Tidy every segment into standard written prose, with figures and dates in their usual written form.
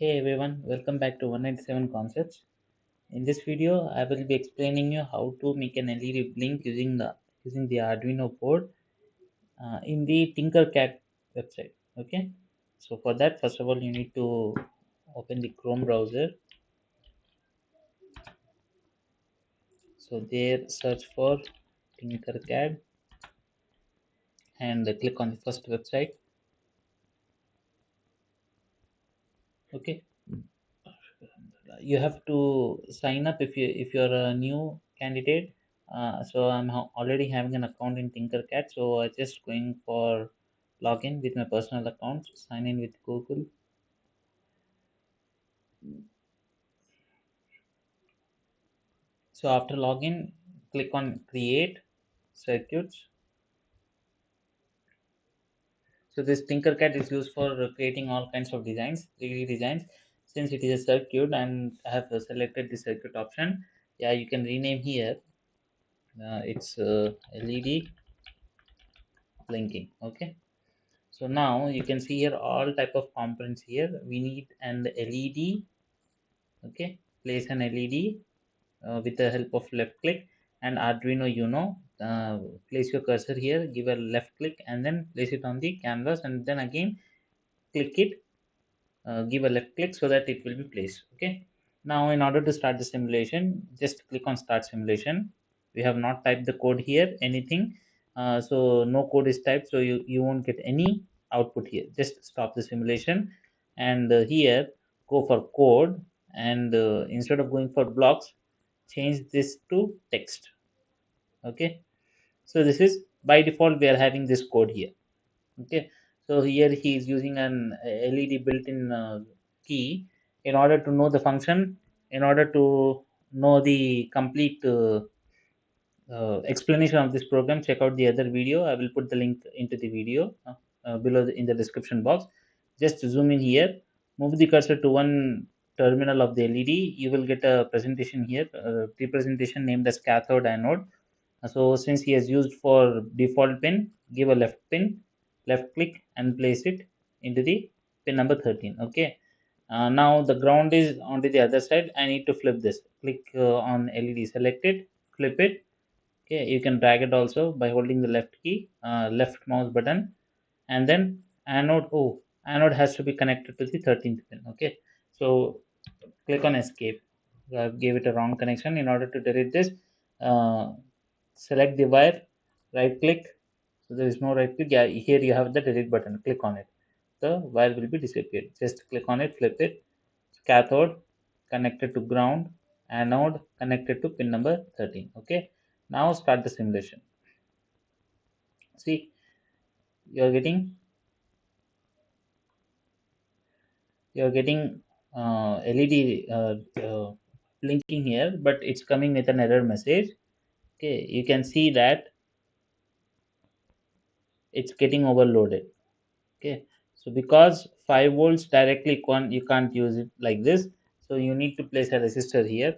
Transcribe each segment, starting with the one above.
Hey everyone, welcome back to 197 Concepts. In this video, I will be explaining you how to make an LED blink using the Arduino board in the TinkerCAD website. Okay, so for that, first of all, you need to open the Chrome browser. So there, search for TinkerCAD and click on the first website. Okay, you have to sign up if you're a new candidate. So already having an account in tinkercad, so I just going for login with my personal account, sign in with google. So after login, click on create circuits. So this tinkercad is used for creating all kinds of designs, 3D designs. Since it is a circuit and I have selected the circuit option, yeah, you can rename here. It's led blinking. Okay. So now you can see here all type of components here. We need an LED. Okay, place an LED with the help of left click and Arduino Uno. Place your cursor here, give a left click, and then place it on the canvas, and then again click it. Give a left click so that it will be placed. Okay. Now, in order to start the simulation, just click on Start Simulation. We have not typed the code here, anything. So no code is typed, so you won't get any output here. Just stop the simulation, and here go for code, and instead of going for blocks, change this to text. Okay. So this is by default we are having this code here. Okay, so here he is using an LED built-in key in order to know the function. In order to know the complete explanation of this program, check out the other video. I will put the link into the video below in the description box. Just zoom in here, move the cursor to one terminal of the LED. You will get a presentation here, representation named as cathode anode. So since he has used for default pin, give a left click and place it into the pin number 13. Okay. Now the ground is onto the other side. I need to flip this. Click on LED, select it, flip it. Okay, you can drag it also by holding the left key, left mouse button, and then anode. Oh, anode has to be connected to the 13th pin. Okay, so click on escape. I gave it a wrong connection. In order to delete this, uh, select the wire, right click. So there is no right click. Yeah, here you have the delete button. Click on it. The wire will be disappeared. Just click on it, flip it. Cathode connected to ground, anode connected to pin number 13. Okay, now start the simulation. See, you're getting you're getting LED blinking here, but it's coming with an error message. Okay, you can see that it's getting overloaded. Okay, so because 5 volts directly you can't use it like this, so you need to place a resistor here.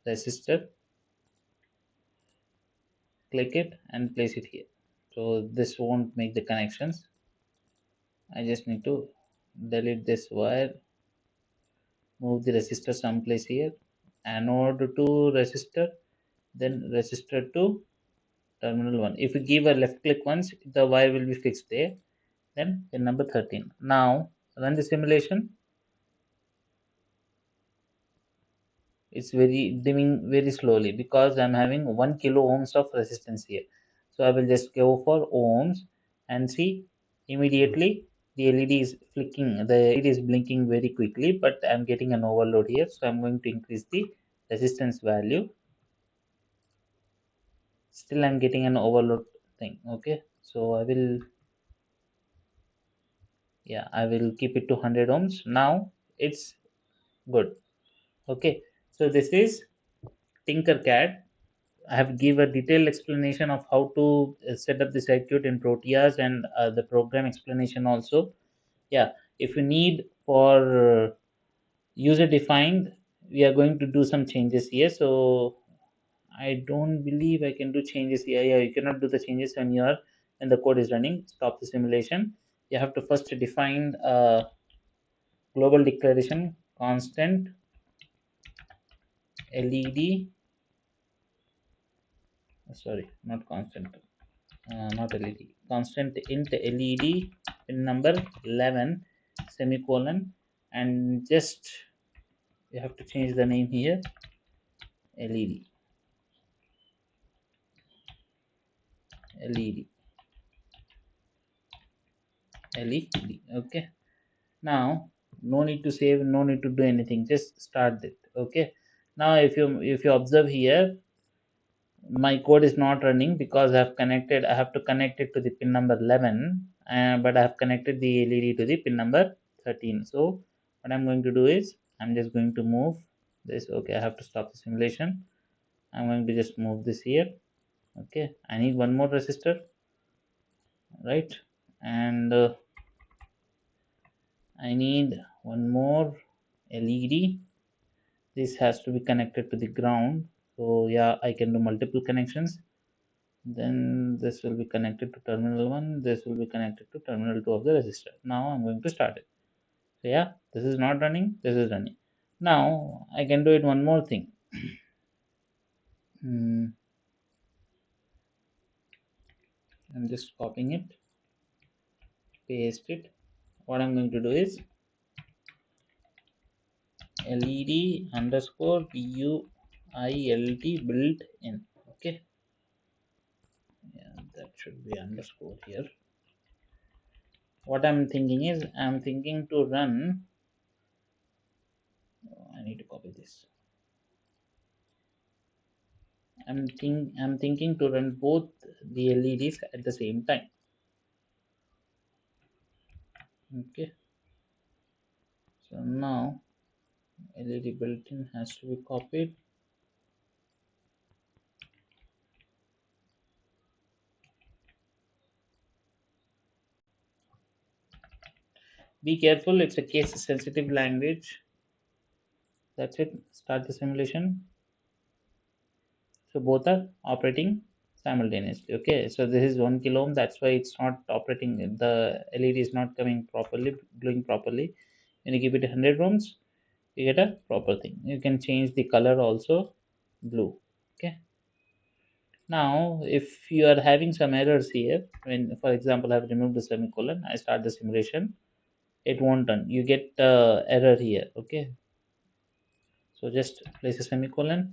Resistor, click it and place it here. So this won't make the connections. I just need to delete this wire, move the resistor someplace here, anode to resistor, then resistor to terminal 1. If you give a left click once, the wire will be fixed there. Then pin number 13. Now run the simulation. It's very dimming very slowly because I'm having 1 kilo ohms of resistance here. So I will just go for ohms and see immediately the LED is flicking, the LED is blinking very quickly, but I'm getting an overload here. So I'm going to increase the resistance value. Still I'm getting an overload thing. Okay, so I will keep it to 100 ohms. Now it's good. Okay, so this is TinkerCAD. I have give a detailed explanation of how to set up the circuit in Proteus, and the program explanation also. Yeah, if you need for user defined, we are going to do some changes here. So I don't believe I can do changes here. Yeah, you cannot do the changes when the code is running. Stop the simulation. You have to first define. global declaration constant LED, sorry, not constant, not LED, constant int LED pin number 11 semicolon, and just you have to change the name here, LED, LED, LED. Okay. Now no need to save, no need to do anything, just start it. Okay. Now if you observe here, my code is not running because I have to connect it to the pin number 11, but I have connected the LED to the pin number 13. So what I'm going to do is I'm just going to move this. Okay, I have to stop the simulation. I'm going to just move this here. Okay, I need one more resistor, right? And I need one more LED. This has to be connected to the ground. So yeah, I can do multiple connections. Then this will be connected to terminal 1, this will be connected to terminal 2 of the resistor. Now I'm going to start it. So yeah, this is not running, this is running. Now I can do it one more thing. I'm just copying it, paste it. What I'm going to do is LED underscore build built in. Okay, yeah, that should be underscore here. What I'm thinking is I'm thinking to run, I need to copy this. I'm thinking to run both the LEDs at the same time. Okay, so now LED built-in has to be copied. Be careful, it's a case sensitive language. That's it. Start the simulation. So both are operating simultaneously. Okay, so this is 1 kilo ohm, that's why it's not operating, the LED is not coming properly, glowing properly. When you give it 100 ohms, you get a proper thing. You can change the color also, blue. Okay, now if you are having some errors here, when for example I've removed the semicolon, I start the simulation, it won't run, you get error here. Okay, so just place a semicolon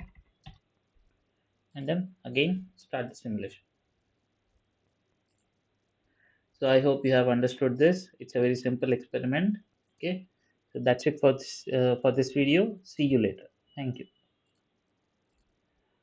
and then again start the simulation. So I hope you have understood this. It's a very simple experiment. Okay, so that's it for this video. See you later. Thank you.